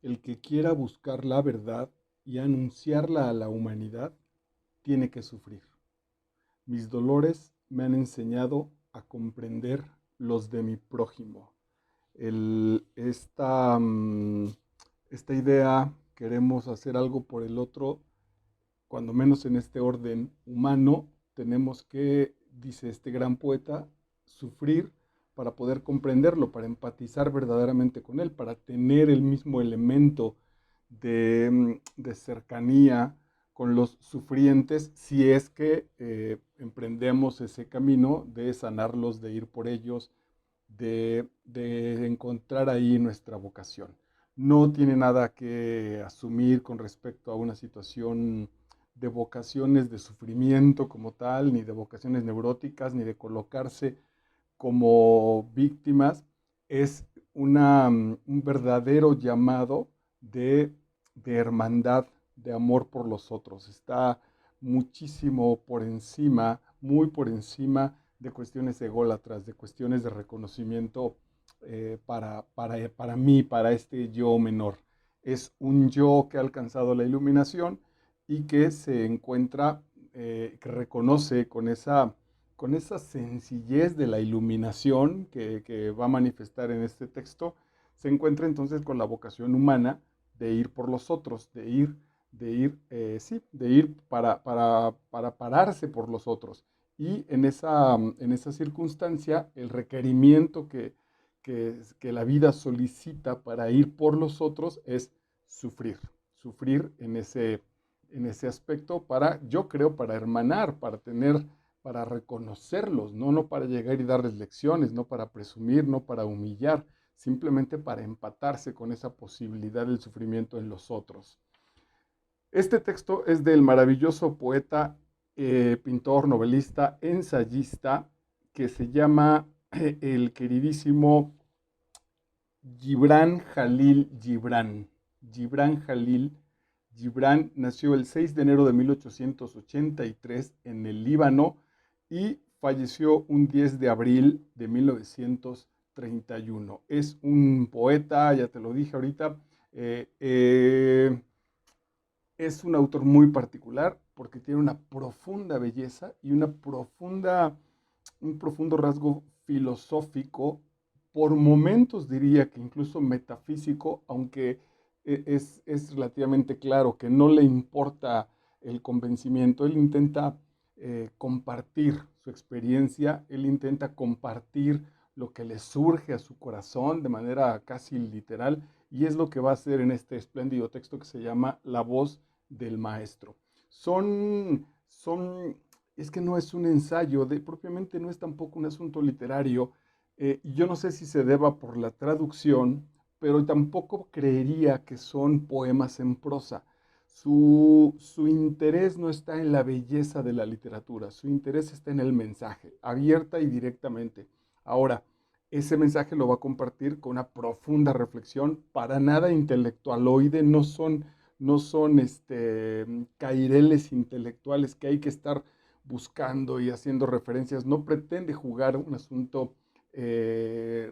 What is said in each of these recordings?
El que quiera buscar la verdad y anunciarla a la humanidad tiene que sufrir. Mis dolores me han enseñado a comprender los de mi prójimo. El, esta idea, queremos hacer algo por el otro, cuando menos en este orden humano, tenemos que, dice este gran poeta, sufrir para poder comprenderlo, para empatizar verdaderamente con él, para tener el mismo elemento de cercanía con los sufrientes, si es que emprendemos ese camino de sanarlos, de ir por ellos, de encontrar ahí nuestra vocación. No tiene nada que asumir con respecto a una situación de vocaciones de sufrimiento como tal, ni de vocaciones neuróticas, ni de colocarse como víctimas. Es un verdadero llamado de hermandad, de amor por los otros. Está muchísimo por encima, muy por encima de cuestiones ególatras, de cuestiones de reconocimiento para mí, para este yo menor. Es un yo que ha alcanzado la iluminación y que se encuentra, que reconoce con esa sencillez de la iluminación que va a manifestar en este texto, se encuentra entonces con la vocación humana de ir por los otros, sí, de ir para pararse por los otros. Y en esa circunstancia, el requerimiento que la vida solicita para ir por los otros es sufrir, sufrir en ese aspecto para, yo creo, para hermanar, para tener, para reconocerlos, ¿no? No para llegar y darles lecciones, no para presumir, no para humillar, simplemente para empatarse con esa posibilidad del sufrimiento en los otros. Este texto es del maravilloso poeta, pintor, novelista, ensayista, que se llama el queridísimo Gibran Jalil Gibran. Gibran Jalil Gibran nació el 6 de enero de 1883 en el Líbano y falleció un 10 de abril de 1931. Es un poeta, ya te lo dije ahorita, eh, eh, es un autor muy particular porque tiene una profunda belleza y un profundo rasgo filosófico, por momentos diría que incluso metafísico, aunque es relativamente claro que no le importa el convencimiento. Él intenta compartir su experiencia, él intenta compartir lo que le surge a su corazón de manera casi literal, y es lo que va a hacer en este espléndido texto que se llama La voz del maestro. Son es que no es un ensayo, propiamente no es tampoco un asunto literario. Yo no sé si se deba por la traducción, pero tampoco creería que son poemas en prosa. Su interés no está en la belleza de la literatura, su interés está en el mensaje, abierta y directamente. Ahora, ese mensaje lo va a compartir con una profunda reflexión, para nada intelectualoide, no son caireles intelectuales que hay que estar buscando y haciendo referencias. No pretende jugar un asunto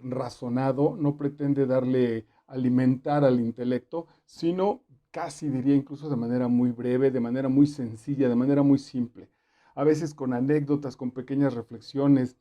razonado, no pretende darle, alimentar al intelecto, sino casi diría incluso de manera muy breve, de manera muy sencilla, de manera muy simple. A veces con anécdotas, con pequeñas reflexiones,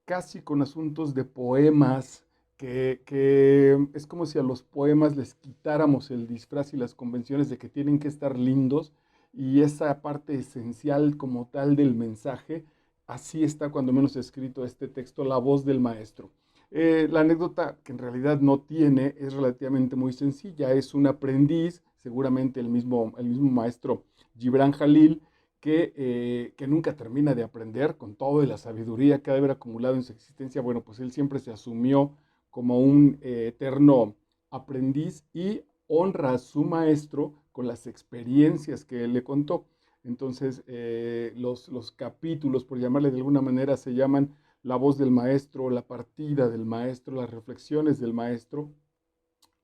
casi con asuntos de poemas, que es como si a los poemas les quitáramos el disfraz y las convenciones de que tienen que estar lindos, y esa parte esencial como tal del mensaje, así está cuando menos escrito este texto, La voz del maestro. La anécdota, que en realidad no tiene, es relativamente muy sencilla. Es un aprendiz, seguramente el mismo maestro Gibran Jalil, que nunca termina de aprender con todo de la sabiduría que ha de haber acumulado en su existencia. Bueno, pues él siempre se asumió como un eterno aprendiz y honra a su maestro con las experiencias que él le contó. Entonces, los capítulos, por llamarle de alguna manera, se llaman La voz del maestro, La partida del maestro, Las reflexiones del maestro,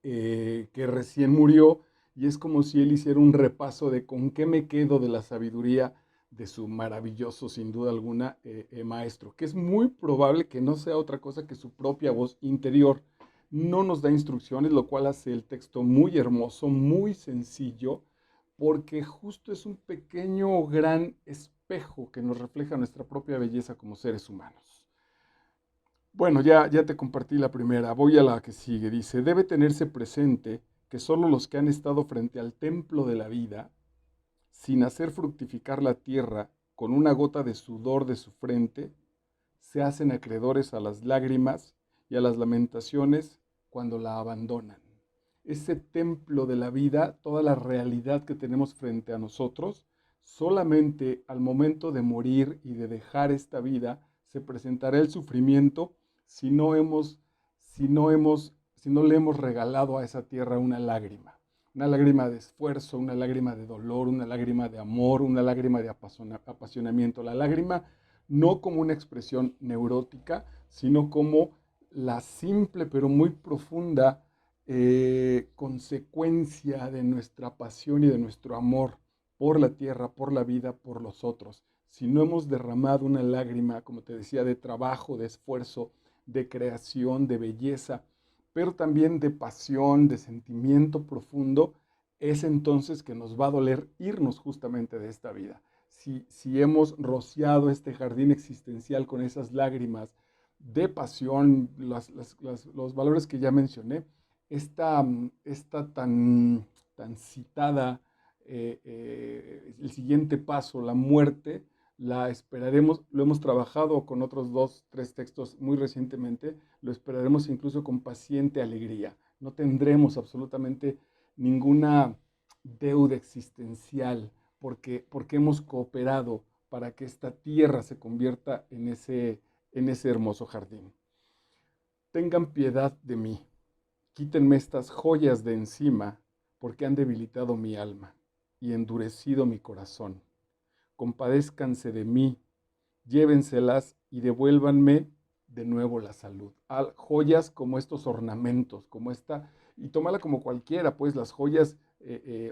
que recién murió, y es como si él hiciera un repaso de con qué me quedo de la sabiduría de su maravilloso, sin duda alguna, maestro, que es muy probable que no sea otra cosa que su propia voz interior. no nos da instrucciones, lo cual hace el texto muy hermoso, muy sencillo, porque justo es un pequeño gran espejo que nos refleja nuestra propia belleza como seres humanos. Bueno, ya te compartí la primera, voy a la que sigue. Dice, debe tenerse presente que solo los que han estado frente al templo de la vida, sin hacer fructificar la tierra con una gota de sudor de su frente, se hacen acreedores a las lágrimas y a las lamentaciones cuando la abandonan. Ese templo de la vida, toda la realidad que tenemos frente a nosotros, solamente al momento de morir y de dejar esta vida, se presentará el sufrimiento si no hemos, si no le hemos regalado a esa tierra una lágrima de esfuerzo, una lágrima de dolor, una lágrima de amor, una lágrima de apasionamiento. La lágrima no como una expresión neurótica, sino como la simple pero muy profunda consecuencia de nuestra pasión y de nuestro amor por la tierra, por la vida, por los otros. Si no hemos derramado una lágrima, como te decía, de trabajo, de esfuerzo, de creación, de belleza, pero también de pasión, de sentimiento profundo, es entonces que nos va a doler irnos justamente de esta vida. Si hemos rociado este jardín existencial con esas lágrimas de pasión, los valores que ya mencioné, esta tan citada, el siguiente paso, la muerte, la esperaremos, lo hemos trabajado con otros dos, tres textos muy recientemente, lo esperaremos incluso con paciente alegría. No tendremos absolutamente ninguna deuda existencial porque hemos cooperado para que esta tierra se convierta en ese hermoso jardín. Tengan piedad de mí, quítenme estas joyas de encima, porque han debilitado mi alma y endurecido mi corazón. Compadézcanse de mí, llévenselas y devuélvanme de nuevo la salud. Joyas como estos ornamentos, como esta, y tómala como cualquiera, pues las joyas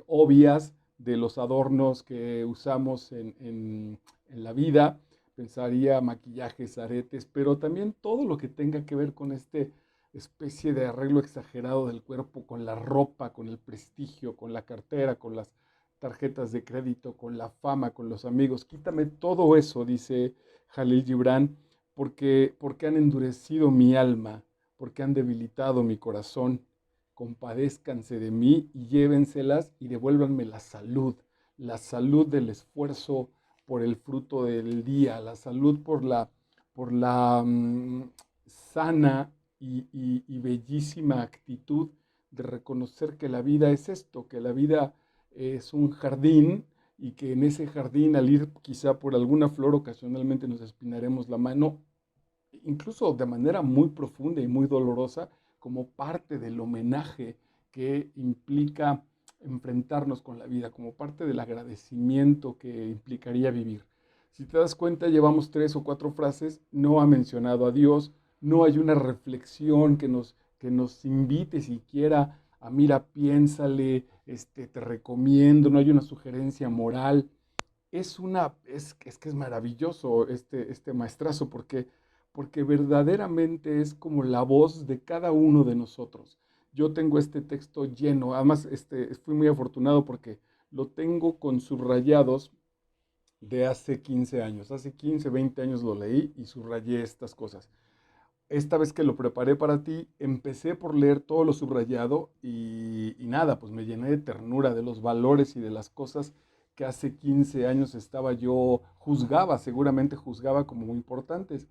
obvias de los adornos que usamos en la vida, pensaría maquillajes, aretes, pero también todo lo que tenga que ver con este especie de arreglo exagerado del cuerpo, con la ropa, con el prestigio, con la cartera, con las tarjetas de crédito, con la fama, con los amigos. Quítame todo eso, dice Jalil Gibran, porque han endurecido mi alma, porque han debilitado mi corazón. Compadézcanse de mí y llévenselas y devuélvanme la salud del esfuerzo por el fruto del día, la salud por la sana y bellísima actitud de reconocer que la vida es esto, que la vida es un jardín y que en ese jardín al ir quizá por alguna flor ocasionalmente nos espinaremos la mano, incluso de manera muy profunda y muy dolorosa, como parte del homenaje que implica enfrentarnos con la vida, como parte del agradecimiento que implicaría vivir. Si te das cuenta, llevamos 3 o 4 frases, no ha mencionado a Dios, no hay una reflexión que nos invite siquiera a mira, piénsale, te recomiendo, no hay una sugerencia moral. Es que es maravilloso este maestrazo porque verdaderamente es como la voz de cada uno de nosotros. Yo tengo este texto lleno, además fui muy afortunado porque lo tengo con subrayados de hace 15 años. Hace 15, 20 años lo leí y subrayé estas cosas. Esta vez que lo preparé para ti, empecé por leer todo lo subrayado y nada, pues me llené de ternura de los valores y de las cosas que hace 15 años seguramente juzgaba como muy importantes.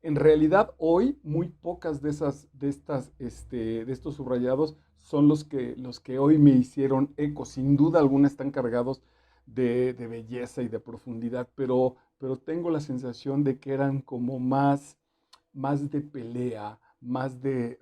En realidad, hoy muy pocas de estos subrayados son los que hoy me hicieron eco. Sin duda alguna están cargados de belleza y de profundidad, pero tengo la sensación de que eran como más de pelea, más de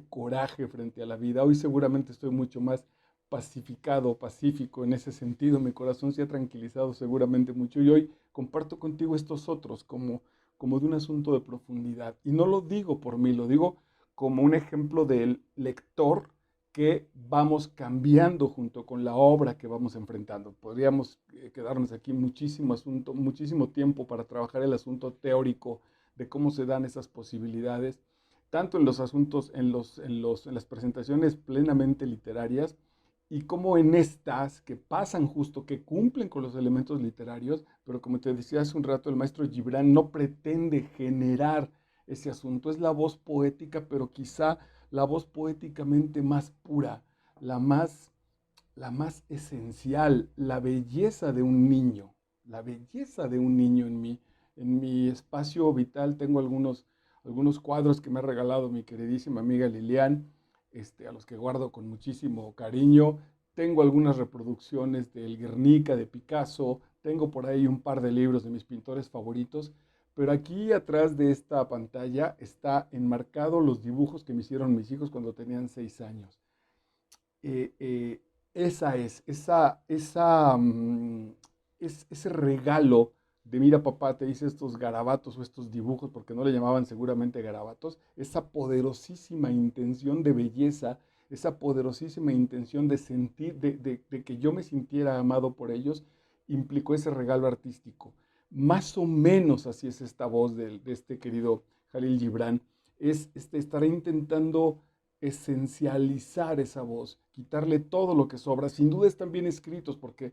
coraje frente a la vida. Hoy seguramente estoy mucho más pacificado, pacífico en ese sentido. Mi corazón se ha tranquilizado seguramente mucho y hoy comparto contigo estos otros como de un asunto de profundidad. Y no lo digo por mí, lo digo como un ejemplo del lector que vamos cambiando junto con la obra que vamos enfrentando. Podríamos quedarnos aquí muchísimo tiempo para trabajar el asunto teórico de cómo se dan esas posibilidades. tanto en los asuntos, en las presentaciones plenamente literarias, y como en estas que pasan justo, que cumplen con los elementos literarios, pero como te decía hace un rato, el maestro Gibran no pretende generar ese asunto, es la voz poética, pero quizá la voz poéticamente más pura, la más, la más esencial, la belleza de un niño, la belleza de un niño en mi espacio vital tengo algunos cuadros que me ha regalado mi queridísima amiga Lilian, a los que guardo con muchísimo cariño. Tengo algunas reproducciones del Guernica de Picasso, tengo por ahí un par de libros de mis pintores favoritos, pero aquí atrás de esta pantalla está enmarcado los dibujos que me hicieron mis hijos cuando tenían 6 años. Eh, eh, ese regalo de mira papá, te hice estos garabatos o estos dibujos, porque no le llamaban seguramente garabatos, esa poderosísima intención de belleza, esa poderosísima intención de sentir, de que yo me sintiera amado por ellos, implicó ese regalo artístico. Más o menos así es esta voz de este querido Jalil Gibran, estará intentando esencializar esa voz, quitarle todo lo que sobra. Sin duda están bien escritos porque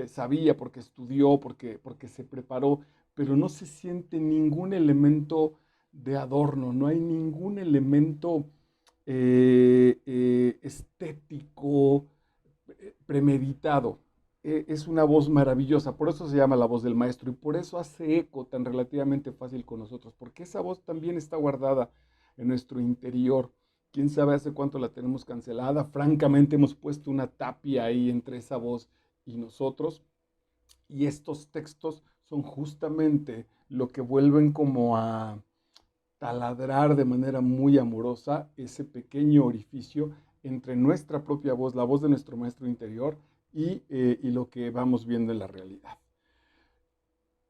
sabía, porque estudió, porque se preparó, pero no se siente ningún elemento de adorno, no hay ningún elemento estético premeditado. Es una voz maravillosa, por eso se llama la voz del maestro y por eso hace eco tan relativamente fácil con nosotros, porque esa voz también está guardada en nuestro interior. Quién sabe hace cuánto la tenemos cancelada. Francamente hemos puesto una tapia ahí entre esa voz y nosotros. Y estos textos son justamente lo que vuelven como a taladrar de manera muy amorosa ese pequeño orificio entre nuestra propia voz, la voz de nuestro maestro interior y lo que vamos viendo en la realidad.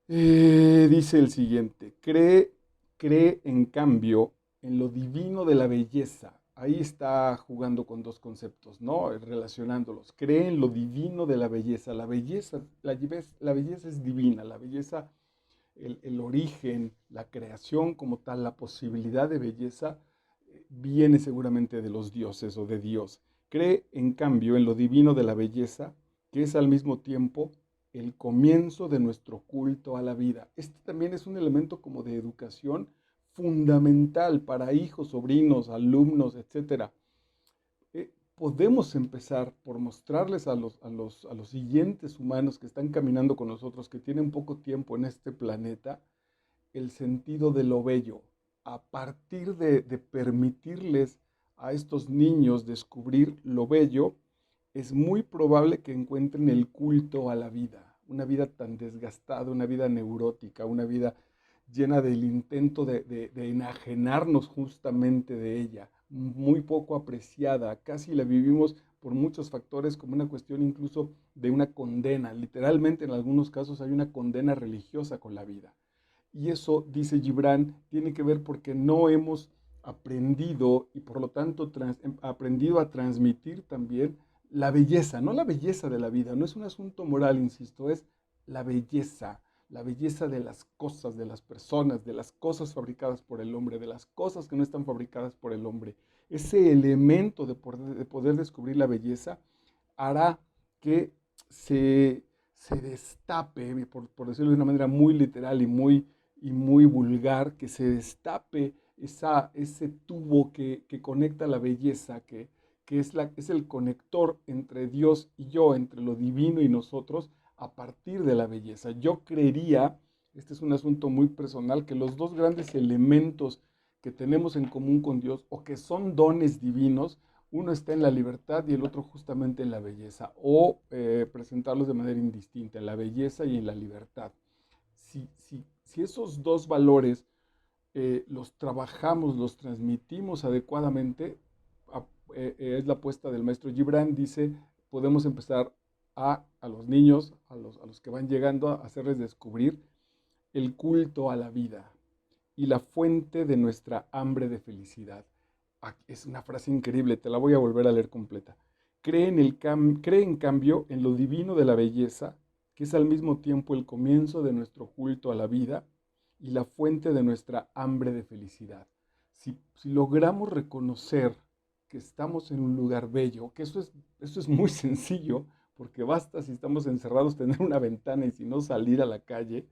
Dice el siguiente, cree en cambio en lo divino de la belleza. Ahí está jugando con dos conceptos, ¿no? Relacionándolos. Cree en lo divino de la belleza. La belleza es divina, la belleza, el origen, la creación como tal, la posibilidad de belleza, viene seguramente de los dioses o de Dios. Cree, en cambio, en lo divino de la belleza, que es al mismo tiempo el comienzo de nuestro culto a la vida. Este también es un elemento como de educación fundamental para hijos, sobrinos, alumnos, etcétera. Podemos empezar por mostrarles a los siguientes humanos que están caminando con nosotros, que tienen poco tiempo en este planeta, el sentido de lo bello. A partir de permitirles a estos niños descubrir lo bello, es muy probable que encuentren el culto a la vida, una vida tan desgastada, una vida neurótica, una vida llena del intento de enajenarnos justamente de ella, muy poco apreciada, casi la vivimos por muchos factores como una cuestión incluso de una condena. Literalmente en algunos casos hay una condena religiosa con la vida. Y eso, dice Gibran, tiene que ver porque no hemos aprendido y por lo tanto aprendido a transmitir también la belleza, no la belleza de la vida, no es un asunto moral, insisto, es la belleza de las cosas, de las personas, de las cosas fabricadas por el hombre, de las cosas que no están fabricadas por el hombre. Ese elemento de poder descubrir la belleza hará que se destape, por decirlo de una manera muy literal y muy vulgar, que se destape ese tubo que conecta la belleza, que es el conector entre Dios y yo, entre lo divino y nosotros, a partir de la belleza. Yo creería, este es un asunto muy personal, que los dos grandes elementos que tenemos en común con Dios o que son dones divinos, uno está en la libertad y el otro justamente en la belleza, o presentarlos de manera indistinta, en la belleza y en la libertad. Si esos dos valores los trabajamos, los transmitimos adecuadamente, es la apuesta del maestro Gibran, dice, podemos empezar a los niños, a los que van llegando, a hacerles descubrir el culto a la vida y la fuente de nuestra hambre de felicidad. Es una frase increíble, te la voy a volver a leer completa. Cree en cambio en lo divino de la belleza, que es al mismo tiempo el comienzo de nuestro culto a la vida y la fuente de nuestra hambre de felicidad. Si logramos reconocer que estamos en un lugar bello, que eso es muy sencillo, porque basta si estamos encerrados tener una ventana y si no salir a la calle,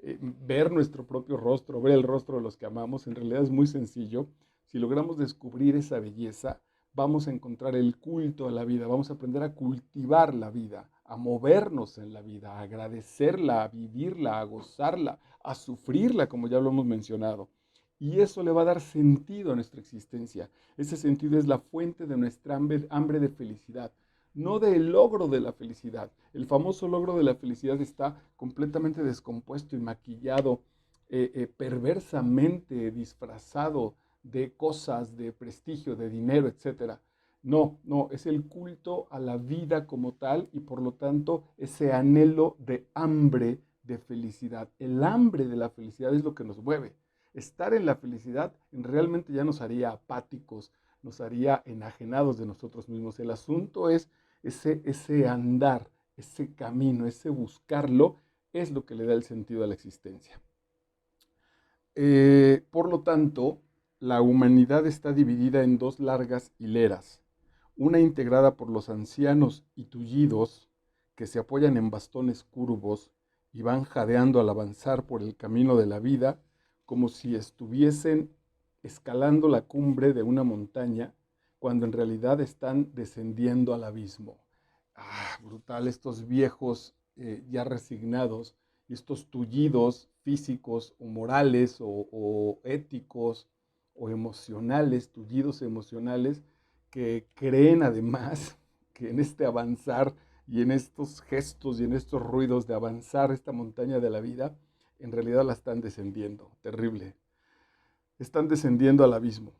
ver nuestro propio rostro, ver el rostro de los que amamos, en realidad es muy sencillo. Si logramos descubrir esa belleza, vamos a encontrar el culto a la vida, vamos a aprender a cultivar la vida, a movernos en la vida, a agradecerla, a vivirla, a gozarla, a sufrirla, como ya lo hemos mencionado. Y eso le va a dar sentido a nuestra existencia. Ese sentido es la fuente de nuestra hambre de felicidad, no del logro de la felicidad. El famoso logro de la felicidad está completamente descompuesto y maquillado, perversamente disfrazado de cosas, de prestigio, de dinero, etcétera. No, no, es el culto a la vida como tal y por lo tanto ese anhelo de hambre de felicidad. El hambre de la felicidad es lo que nos mueve. Estar en la felicidad realmente ya nos haría apáticos, nos haría enajenados de nosotros mismos. El asunto es ese andar, ese camino, ese buscarlo, es lo que le da el sentido a la existencia. Por lo tanto, la humanidad está dividida en dos largas hileras, una integrada por los ancianos y tullidos que se apoyan en bastones curvos y van jadeando al avanzar por el camino de la vida como si estuviesen escalando la cumbre de una montaña cuando en realidad están descendiendo al abismo. Brutal, estos viejos ya resignados, estos tullidos físicos o morales o éticos o emocionales, tullidos emocionales, que creen además que en este avanzar y en estos gestos y en estos ruidos de avanzar esta montaña de la vida, en realidad la están descendiendo. Terrible. Están descendiendo al abismo.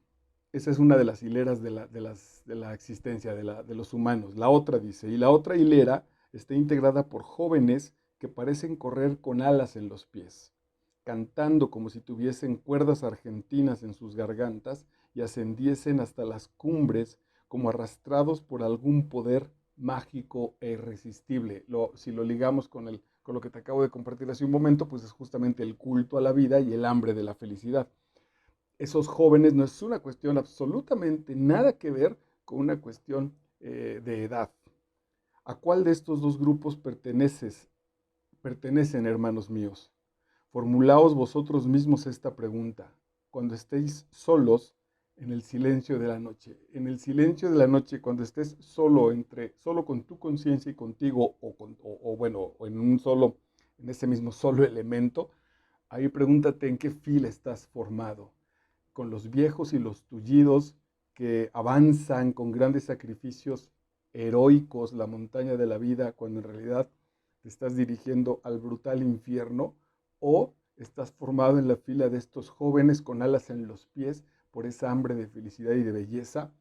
Esa es una de las hileras de la existencia de los humanos. La otra dice, y la otra hilera está integrada por jóvenes que parecen correr con alas en los pies, cantando como si tuviesen cuerdas argentinas en sus gargantas y ascendiesen hasta las cumbres como arrastrados por algún poder mágico e irresistible. Si lo ligamos con lo que te acabo de compartir hace un momento, pues es justamente el culto a la vida y el hambre de la felicidad. Esos jóvenes no es una cuestión absolutamente nada que ver con una cuestión de edad. ¿A cuál de estos dos grupos pertenecen, hermanos míos? Formulaos vosotros mismos esta pregunta cuando estéis solos en el silencio de la noche. En el silencio de la noche, cuando estés solo con tu conciencia y contigo, o en ese mismo solo elemento, ahí pregúntate en qué fila estás formado, con los viejos y los tullidos que avanzan con grandes sacrificios heroicos la montaña de la vida, cuando en realidad te estás dirigiendo al brutal infierno, o estás formado en la fila de estos jóvenes con alas en los pies por esa hambre de felicidad y de belleza.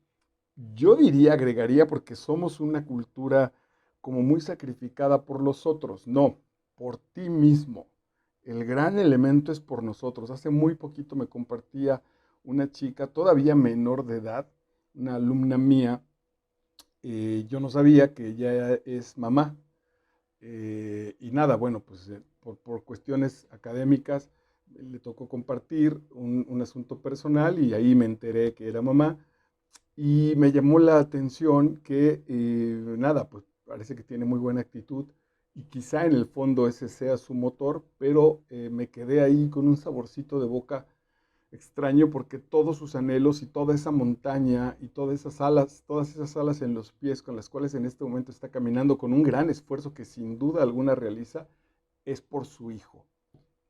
Yo diría, agregaría, porque somos una cultura como muy sacrificada por los otros. No, por ti mismo. El gran elemento es por nosotros. Hace muy poquito me compartía una chica todavía menor de edad, una alumna mía. Yo no sabía que ella es mamá. Y nada, bueno, pues por cuestiones académicas le tocó compartir un asunto personal y ahí me enteré que era mamá. Y me llamó la atención que, nada, pues parece que tiene muy buena actitud y quizá en el fondo ese sea su motor, pero me quedé ahí con un saborcito de boca extraño porque todos sus anhelos y toda esa montaña y todas esas alas en los pies con las cuales en este momento está caminando con un gran esfuerzo que sin duda alguna realiza, es por su hijo,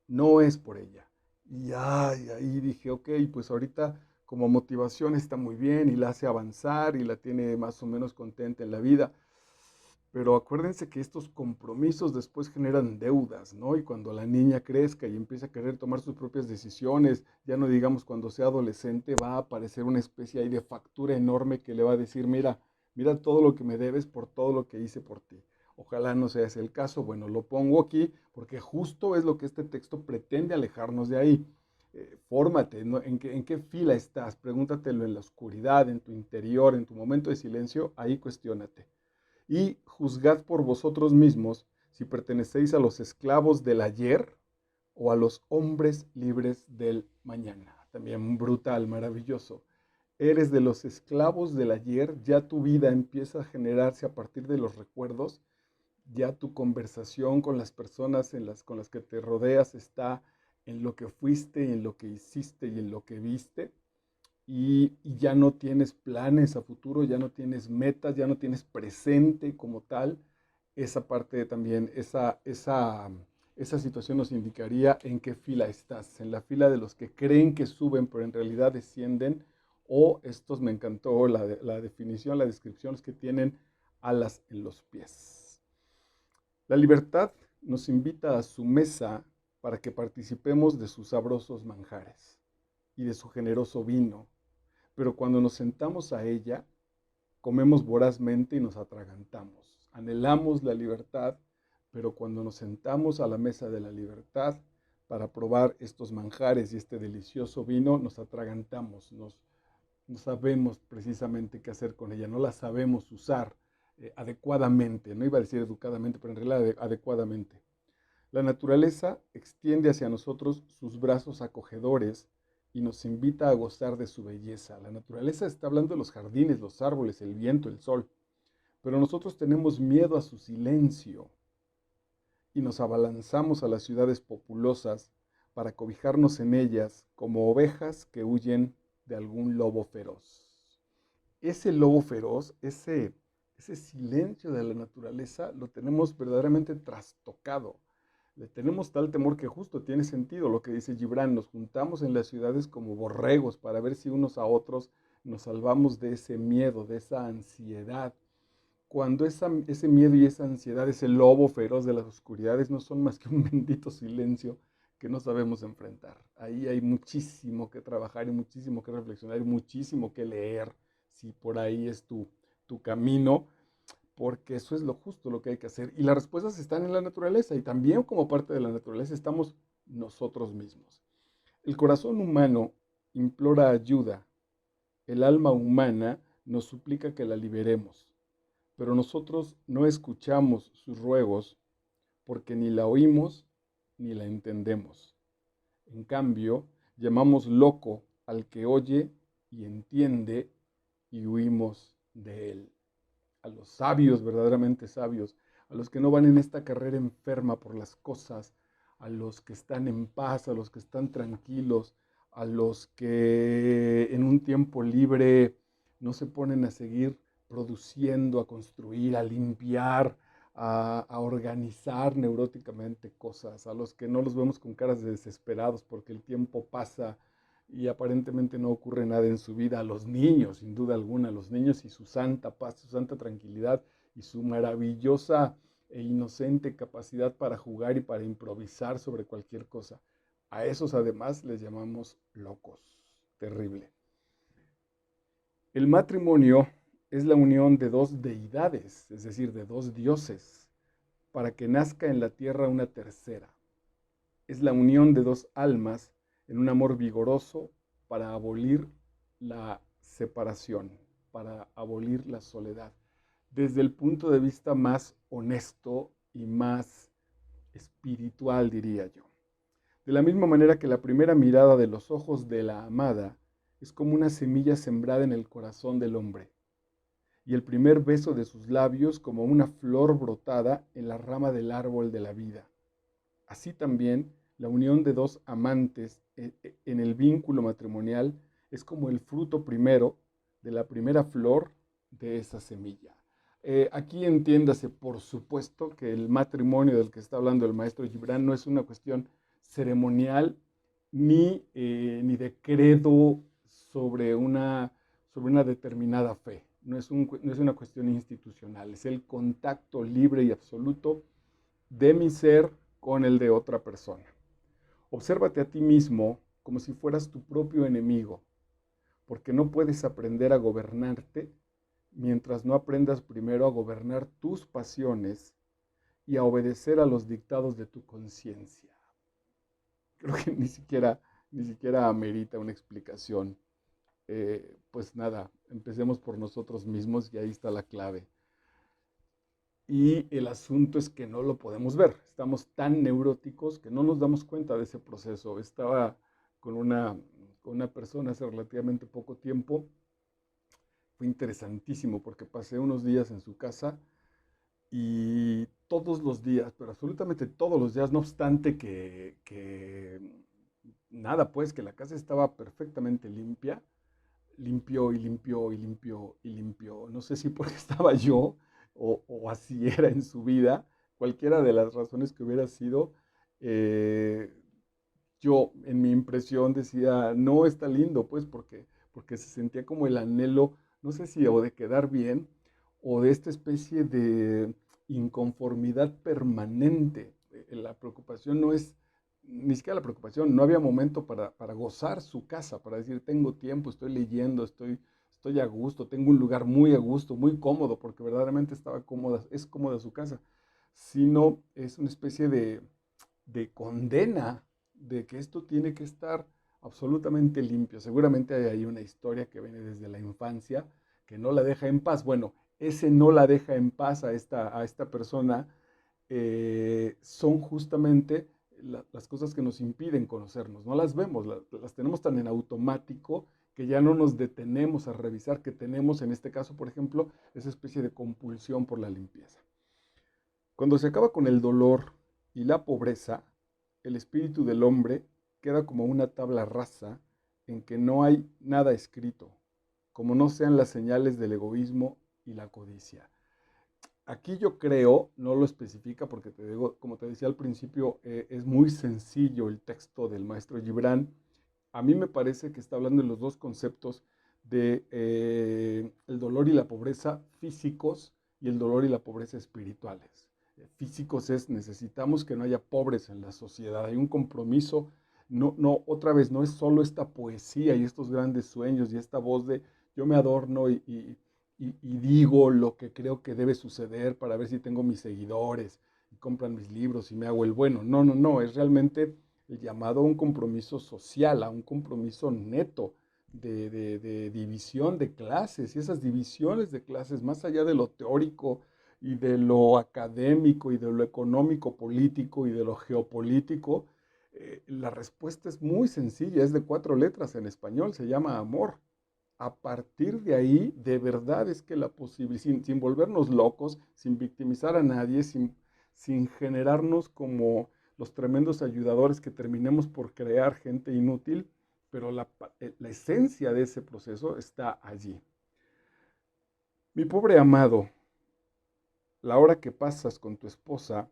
no es por ella. Y ay, ahí dije, ok, pues ahorita como motivación está muy bien y la hace avanzar y la tiene más o menos contenta en la vida. Pero acuérdense que estos compromisos después generan deudas, ¿no? Y cuando la niña crezca y empiece a querer tomar sus propias decisiones, ya no digamos cuando sea adolescente, va a aparecer una especie ahí de factura enorme que le va a decir, mira, mira todo lo que me debes por todo lo que hice por ti. Ojalá no sea ese el caso. Bueno, lo pongo aquí porque justo es lo que este texto pretende alejarnos de ahí. Fórmate, ¿no? ¿En qué fila estás? Pregúntatelo en la oscuridad, en tu interior, en tu momento de silencio, ahí cuestiónate y juzgad por vosotros mismos si pertenecéis a los esclavos del ayer o a los hombres libres del mañana. también brutal, maravilloso. Eres de los esclavos del ayer, ya tu vida empieza a generarse a partir de los recuerdos, ya tu conversación con las personas con las que te rodeas está en lo que fuiste, en lo que hiciste y en lo que viste, y ya no tienes planes a futuro, ya no tienes metas, ya no tienes presente como tal. Esa parte también, esa situación nos indicaría en qué fila estás, en la fila de los que creen que suben, pero en realidad descienden, o estos, me encantó la definición, la descripción, los que tienen alas en los pies. La libertad nos invita a su mesa para que participemos de sus sabrosos manjares y de su generoso vino, pero cuando nos sentamos a ella, comemos vorazmente y nos atragantamos. Anhelamos la libertad, pero cuando nos sentamos a la mesa de la libertad para probar estos manjares y este delicioso vino, nos atragantamos, no sabemos precisamente qué hacer con ella, no la sabemos usar adecuadamente, no iba a decir educadamente, pero en realidad adecuadamente. La naturaleza extiende hacia nosotros sus brazos acogedores y nos invita a gozar de su belleza. La naturaleza está hablando de los jardines, los árboles, el viento, el sol, pero nosotros tenemos miedo a su silencio y nos abalanzamos a las ciudades populosas para cobijarnos en ellas como ovejas que huyen de algún lobo feroz. Ese lobo feroz, ese silencio de la naturaleza, lo tenemos verdaderamente trastocado. Le tenemos tal temor que justo tiene sentido lo que dice Gibran, nos juntamos en las ciudades como borregos para ver si unos a otros nos salvamos de ese miedo, de esa ansiedad. Cuando ese miedo y esa ansiedad, ese lobo feroz de las oscuridades, no son más que un bendito silencio que no sabemos enfrentar. Ahí hay muchísimo que trabajar y muchísimo que reflexionar y muchísimo que leer, si por ahí es tu camino, porque eso es lo justo, lo que hay que hacer. Y las respuestas están en la naturaleza y también como parte de la naturaleza estamos nosotros mismos. El corazón humano implora ayuda, el alma humana nos suplica que la liberemos, pero nosotros no escuchamos sus ruegos porque ni la oímos ni la entendemos. En cambio, llamamos loco al que oye y entiende y huimos de él. A los sabios, verdaderamente sabios, a los que no van en esta carrera enferma por las cosas, a los que están en paz, a los que están tranquilos, a los que en un tiempo libre no se ponen a seguir produciendo, a construir, a limpiar, a organizar neuróticamente cosas, a los que no los vemos con caras de desesperados porque el tiempo pasa y aparentemente no ocurre nada en su vida, a los niños, sin duda alguna, a los niños y su santa paz, su santa tranquilidad y su maravillosa e inocente capacidad para jugar y para improvisar sobre cualquier cosa. A esos además les llamamos locos. Terrible. El matrimonio es la unión de dos deidades, es decir, de dos dioses, para que nazca en la tierra una tercera. Es la unión de dos almas en un amor vigoroso para abolir la separación, para abolir la soledad, desde el punto de vista más honesto y más espiritual, diría yo. De la misma manera que la primera mirada de los ojos de la amada es como una semilla sembrada en el corazón del hombre, y el primer beso de sus labios como una flor brotada en la rama del árbol de la vida. Así también, la unión de dos amantes en el vínculo matrimonial es como el fruto primero de la primera flor de esa semilla. Aquí entiéndase, por supuesto, que el matrimonio del que está hablando el maestro Gibran no es una cuestión ceremonial ni de credo sobre una determinada fe. No es una cuestión institucional, es el contacto libre y absoluto de mi ser con el de otra persona. Obsérvate a ti mismo como si fueras tu propio enemigo, porque no puedes aprender a gobernarte mientras no aprendas primero a gobernar tus pasiones y a obedecer a los dictados de tu conciencia. Creo que ni siquiera amerita una explicación. Pues nada, empecemos por nosotros mismos y ahí está la clave. Y el asunto es que no lo podemos ver. Estamos tan neuróticos que no nos damos cuenta de ese proceso. Estaba con una con una persona hace relativamente poco tiempo. Fue interesantísimo porque pasé unos días en su casa y todos los días, pero absolutamente todos los días, no obstante que nada, pues que la casa estaba perfectamente limpia, limpió y limpió y limpió y limpió. No sé si porque estaba yo o así era en su vida, cualquiera de las razones que hubiera sido, eh, yo en mi impresión decía, no está lindo, pues porque se sentía como el anhelo, no sé si o de quedar bien o de esta especie de inconformidad permanente. La preocupación no es, ni siquiera la preocupación, no había momento para gozar su casa, para decir, tengo tiempo, estoy leyendo, estoy a gusto, tengo un lugar muy a gusto, muy cómodo, porque verdaderamente estaba cómoda, es cómoda su casa, sino es una especie de condena de que esto tiene que estar absolutamente limpio. Seguramente hay ahí una historia que viene desde la infancia que no la deja en paz. Bueno, ese no la deja en paz a esta persona son justamente las cosas que nos impiden conocernos. No las vemos, las tenemos tan en automático que ya no nos detenemos a revisar que tenemos, en este caso, por ejemplo, esa especie de compulsión por la limpieza. Cuando se acaba con el dolor y la pobreza, el espíritu del hombre queda como una tabla rasa en que no hay nada escrito, como no sean las señales del egoísmo y la codicia. Aquí yo creo, no lo especifica porque te digo, como te decía al principio, es muy sencillo el texto del maestro Gibran. A mí me parece que está hablando de los dos conceptos de el dolor y la pobreza físicos y el dolor y la pobreza espirituales. Físicos es necesitamos que no haya pobres en la sociedad, hay un compromiso, no, otra vez, no es solo esta poesía y estos grandes sueños y esta voz de yo me adorno y digo lo que creo que debe suceder para ver si tengo mis seguidores y compran mis libros y me hago el bueno. No, no, no, es realmente el llamado a un compromiso social, a un compromiso neto de división de clases y esas divisiones de clases, más allá de lo teórico y de lo académico y de lo económico, político y de lo geopolítico, la respuesta es muy sencilla, es de 4 letras en español, se llama amor. A partir de ahí, de verdad es que la posibilidad, sin volvernos locos, sin victimizar a nadie, sin generarnos como los tremendos ayudadores que terminemos por crear gente inútil, pero la esencia de ese proceso está allí. Mi pobre amado, la hora que pasas con tu esposa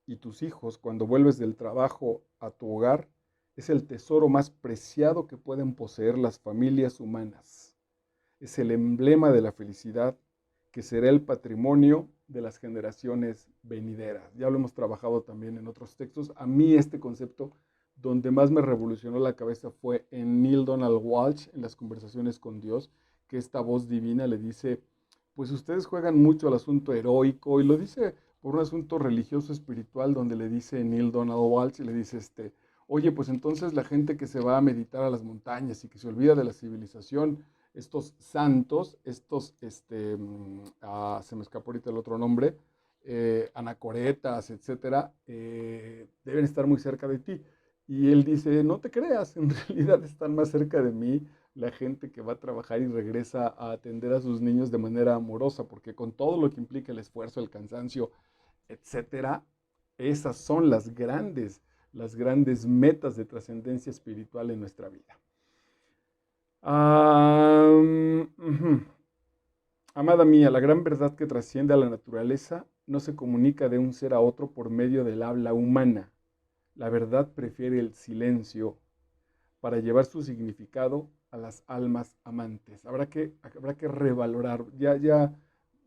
y tus hijos cuando vuelves del trabajo a tu hogar es el tesoro más preciado que pueden poseer las familias humanas. Es el emblema de la felicidad que será el patrimonio de las generaciones venideras. Ya lo hemos trabajado también en otros textos. A mí este concepto donde más me revolucionó la cabeza fue en Neil Donald Walsh, en las conversaciones con Dios, que esta voz divina le dice, pues ustedes juegan mucho al asunto heroico, y lo dice por un asunto religioso espiritual, donde le dice Neil Donald Walsh, y le dice, oye, pues entonces la gente que se va a meditar a las montañas y que se olvida de la civilización, estos santos, se me escapó ahorita el otro nombre, anacoretas, etcétera, deben estar muy cerca de ti. Y él dice, no te creas, en realidad están más cerca de mí la gente que va a trabajar y regresa a atender a sus niños de manera amorosa, porque con todo lo que implica el esfuerzo, el cansancio, etcétera, esas son las grandes metas de trascendencia espiritual en nuestra vida. Ujú. Amada mía, la gran verdad que trasciende a la naturaleza no se comunica de un ser a otro por medio del habla humana. La verdad prefiere el silencio para llevar su significado a las almas amantes. Habrá que revalorar. Ya,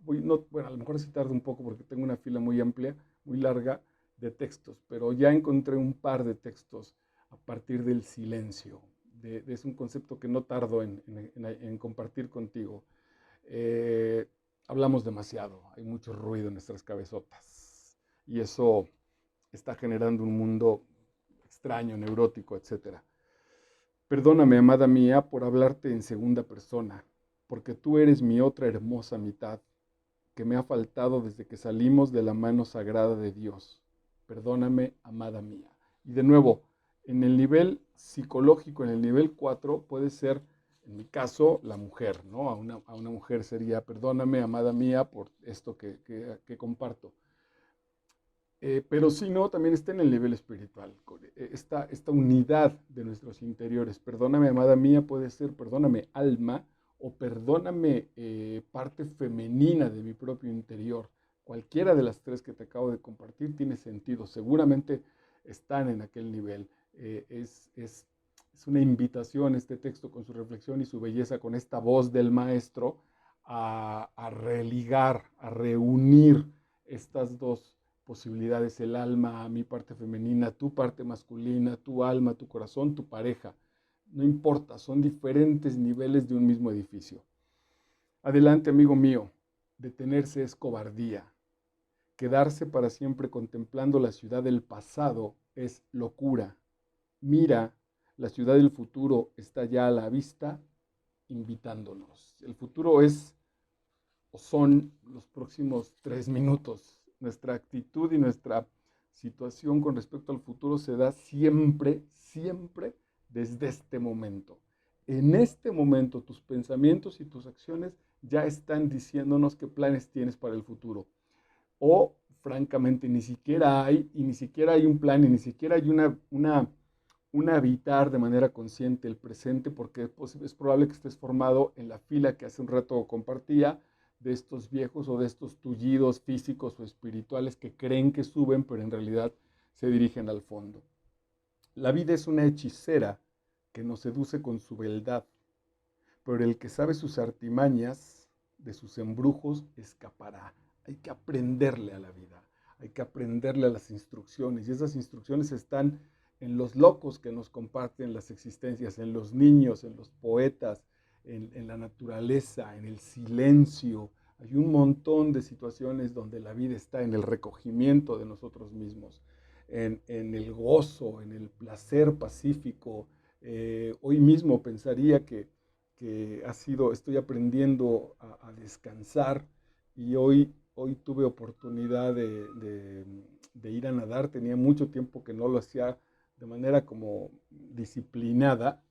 no, bueno, a lo mejor sí tardo un poco porque tengo una fila muy amplia, muy larga de textos, pero ya encontré un par de textos a partir del silencio. Es un concepto que no tardo en compartir contigo. Eh, Hablamos demasiado, hay mucho ruido en nuestras cabezotas y eso está generando un mundo extraño, neurótico, etcétera. Perdóname, amada mía, por hablarte en segunda persona, porque tú eres mi otra hermosa mitad, que me ha faltado desde que salimos de la mano sagrada de Dios. Perdóname, amada mía. Y de nuevo, En el nivel psicológico, en el nivel 4 puede ser, en mi caso, la mujer, ¿no? A una mujer sería, perdóname, amada mía, por esto que comparto. Pero si no, también está en el nivel espiritual, esta unidad de nuestros interiores. Perdóname, amada mía, puede ser perdóname, alma, o perdóname, parte femenina de mi propio interior. Cualquiera de las tres que te acabo de compartir tiene sentido. Seguramente están en aquel nivel. Es una invitación este texto con su reflexión y su belleza, con esta voz del maestro, a religar, a reunir estas dos posibilidades, el alma, mi parte femenina, tu parte masculina, tu alma, tu corazón, tu pareja. No importa, son diferentes niveles de un mismo edificio. Adelante, amigo mío, detenerse es cobardía. Quedarse para siempre contemplando la ciudad del pasado es locura. Mira, la ciudad del futuro está ya a la vista, invitándonos. El futuro es o son los próximos 3 minutos. Nuestra actitud y nuestra situación con respecto al futuro se da siempre, siempre desde este momento. En este momento tus pensamientos y tus acciones ya están diciéndonos qué planes tienes para el futuro. O francamente ni siquiera hay, y ni siquiera hay un plan, y ni siquiera hay una habitar de manera consciente el presente, porque es probable que estés formado en la fila que hace un rato compartía, de estos viejos o de estos tullidos físicos o espirituales que creen que suben, pero en realidad se dirigen al fondo. La vida es una hechicera que nos seduce con su beldad, pero el que sabe sus artimañas, de sus embrujos, escapará. Hay que aprenderle a la vida, hay que aprenderle a las instrucciones, y esas instrucciones están en los locos que nos comparten las existencias, en los niños, en los poetas, en la naturaleza, en el silencio. Hay un montón de situaciones donde la vida está en el recogimiento de nosotros mismos, en el gozo, en el placer pacífico. Hoy mismo pensaría que estoy aprendiendo a descansar, y hoy tuve oportunidad de ir a nadar. Tenía mucho tiempo que no lo hacía de manera como disciplinada,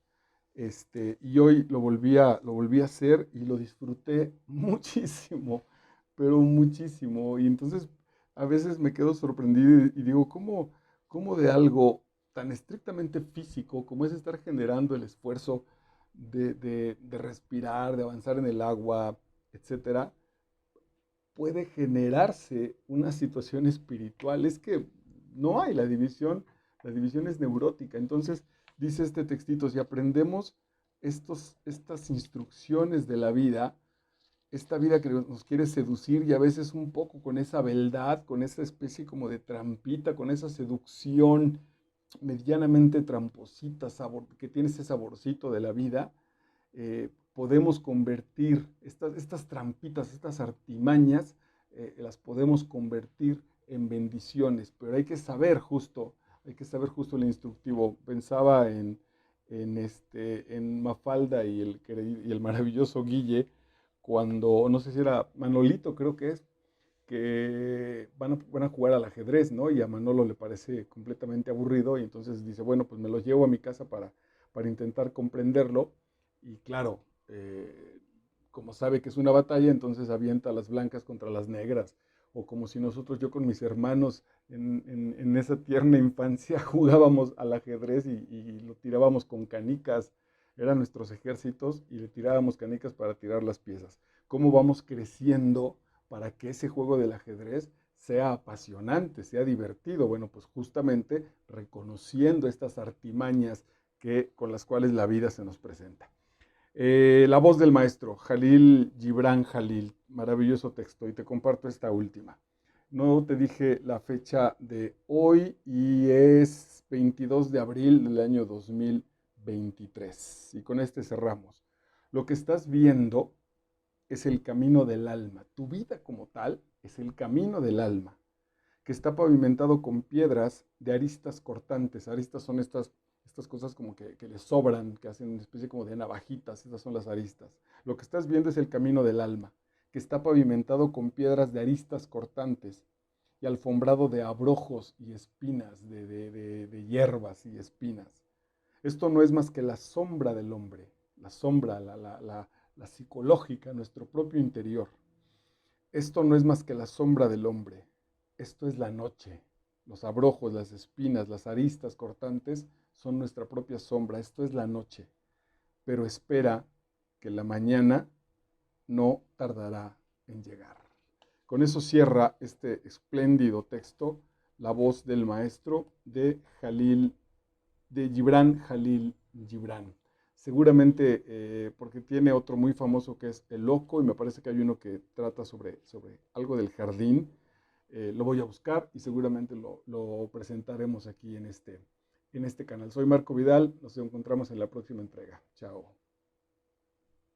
y hoy lo volví a hacer y lo disfruté muchísimo, pero muchísimo. Y entonces a veces me quedo sorprendido y digo, ¿cómo de algo tan estrictamente físico como es estar generando el esfuerzo de respirar, de avanzar en el agua, etcétera, puede generarse una situación espiritual? Es que no hay la división es neurótica. Entonces, dice este textito, si aprendemos estas instrucciones de la vida, esta vida que nos quiere seducir, y a veces un poco con esa beldad, con esa especie como de trampita, con esa seducción medianamente tramposita, que tiene ese saborcito de la vida, podemos convertir estas trampitas, estas artimañas, las podemos convertir en bendiciones, pero hay que saber justo el instructivo. Pensaba en Mafalda y el maravilloso Guille, cuando, no sé si era Manolito, creo que van a jugar al ajedrez, ¿no? Y a Manolo le parece completamente aburrido, y entonces dice, bueno, pues me lo llevo a mi casa para intentar comprenderlo. Y claro, como sabe que es una batalla, entonces avienta las blancas contra las negras, o como si yo con mis hermanos en esa tierna infancia jugábamos al ajedrez y lo tirábamos con canicas. Eran nuestros ejércitos y le tirábamos canicas para tirar las piezas. ¿Cómo vamos creciendo para que ese juego del ajedrez sea apasionante, sea divertido? Bueno, pues justamente reconociendo estas artimañas con las cuales la vida se nos presenta. La voz del maestro, Jalil Gibran Jalil, maravilloso texto, y te comparto esta última. No te dije la fecha de hoy, y es 22 de abril del año 2023. Y con este cerramos. Lo que estás viendo es el camino del alma. Tu vida como tal es el camino del alma, que está pavimentado con piedras de aristas cortantes. Aristas son estas cosas como que les sobran, que hacen una especie como de navajitas. Esas son las aristas. Lo que estás viendo es el camino del alma, que está pavimentado con piedras de aristas cortantes, y alfombrado de abrojos y espinas, de hierbas y espinas. Esto no es más que la sombra del hombre, la sombra, la psicológica, nuestro propio interior. Esto no es más que la sombra del hombre. Esto es la noche. Los abrojos, las espinas, las aristas cortantes son nuestra propia sombra. Esto es la noche. Pero espera que la mañana no tardará en llegar. Con eso cierra este espléndido texto la voz del maestro de Gibran Jalil Gibran. Seguramente porque tiene otro muy famoso que es El Loco, y me parece que hay uno que trata sobre algo del jardín. Lo voy a buscar y seguramente lo presentaremos aquí en este canal. Soy Marco Vidal, nos encontramos en la próxima entrega. Chao.